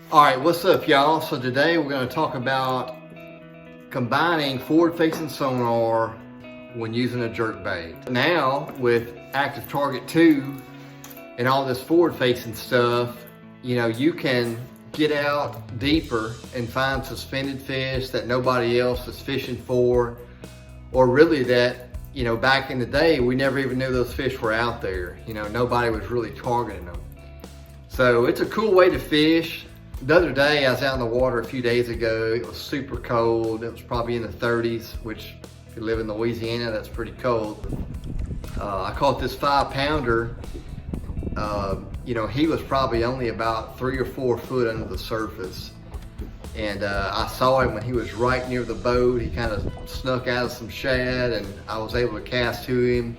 All right, what's up, y'all? So today we're going to talk about combining forward-facing sonar when using a jerkbait. Now, with Active Target 2 and all this forward-facing stuff, you can get out deeper and find suspended fish that nobody else is fishing for, or really that, back in the day, we never even knew those fish were out there. Nobody was really targeting them. So it's a cool way to fish. The other day, I was out in the water a few days ago. It was super cold. It was probably in the 30s, which if you live in Louisiana, that's pretty cold. I caught this 5-pounder. He was probably only about 3 or 4 foot under the surface. And I saw him when he was right near the boat. He kind of snuck out of some shad, and I was able to cast to him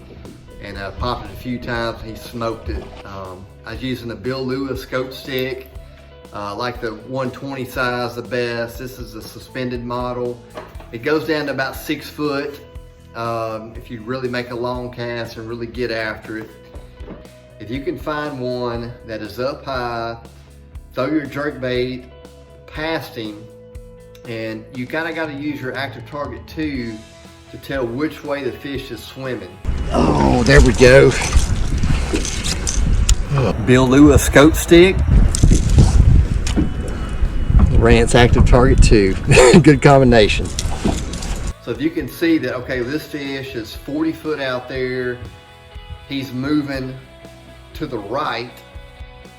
and popped it a few times, and he smoked it. I was using the Bill Lewis Scope Stik. Like the 120 size the best. This is a suspended model. It goes down to about 6 foot if you really make a long cast and really get after it. If you can find one that is up high, throw your jerkbait past him, and you kind of got to use your Active Target 2 to tell which way the fish is swimming. Oh, there we go. Bill Lewis Scope Stik. Rance Active Target 2. Good combination. So if you can see that, okay, this fish is 40 foot out there, he's moving to the right,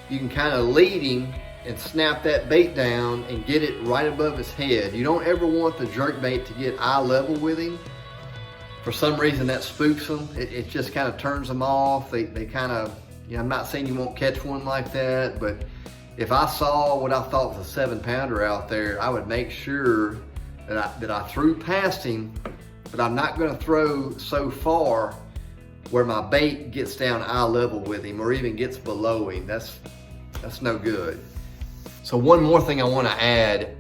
you can kind of lead him and snap that bait down and get it right above his head. You don't ever want the jerkbait to get eye level with him. For some reason that spooks them. It just kind of turns them off. They kind of, I'm not saying you won't catch one like that, but if I saw what I thought was a 7-pounder out there, I would make sure that I threw past him, but I'm not going to throw so far where my bait gets down eye level with him or even gets below him. That's no good. So one more thing I want to add,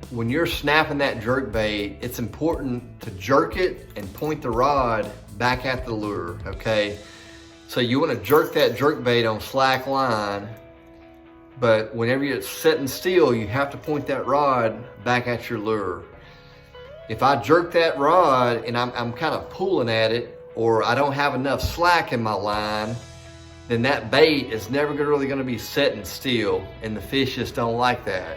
when you're snapping that jerkbait, it's important to jerk it and point the rod back at the lure, okay? So you want to jerk that jerkbait on slack line, but whenever you're sitting still, you have to point that rod back at your lure. If I jerk that rod and I'm kind of pulling at it, or I don't have enough slack in my line, then that bait is never really going to be sitting still, and the fish just don't like that.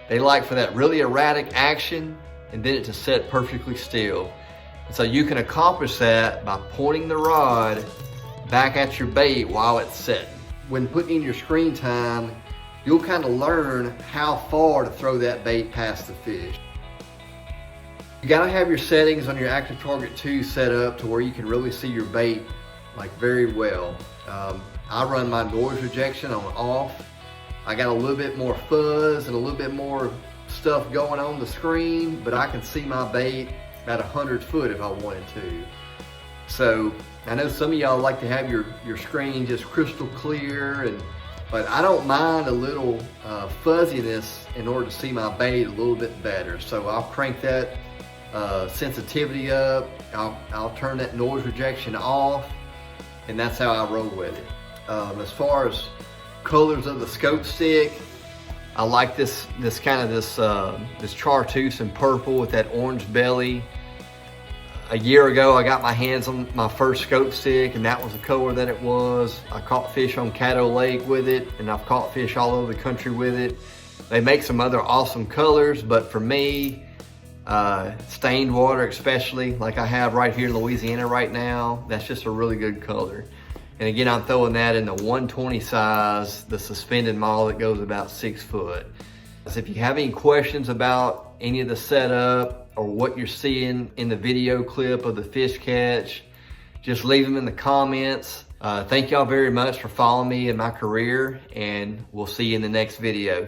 They like for that really erratic action and then it to sit perfectly still. And so you can accomplish that by pointing the rod back at your bait while it's sitting. When putting in your screen time, you'll kind of learn how far to throw that bait past the fish. You gotta have your settings on your Active Target 2 set up to where you can really see your bait very well. I run my noise rejection on off. I got a little bit more fuzz and a little bit more stuff going on the screen, but I can see my bait about 100 foot if I wanted to. So I know some of y'all like to have your screen just crystal clear, but I don't mind a little fuzziness in order to see my bait a little bit better. So I'll crank that sensitivity up. I'll turn that noise rejection off, and that's how I roll with it. As far as colors of the Scope Stik, I like this chartreuse and purple with that orange belly. A year ago, I got my hands on my first Scope Stik, and that was the color that it was. I caught fish on Caddo Lake with it, and I've caught fish all over the country with it. They make some other awesome colors, but for me, stained water especially, like I have right here in Louisiana right now, that's just a really good color. And again, I'm throwing that in the 120 size, the suspended model that goes about 6 foot. So if you have any questions about any of the setup or what you're seeing in the video clip of the fish catch, just leave them in the comments. Thank y'all very much for following me in my career, and we'll see you in the next video.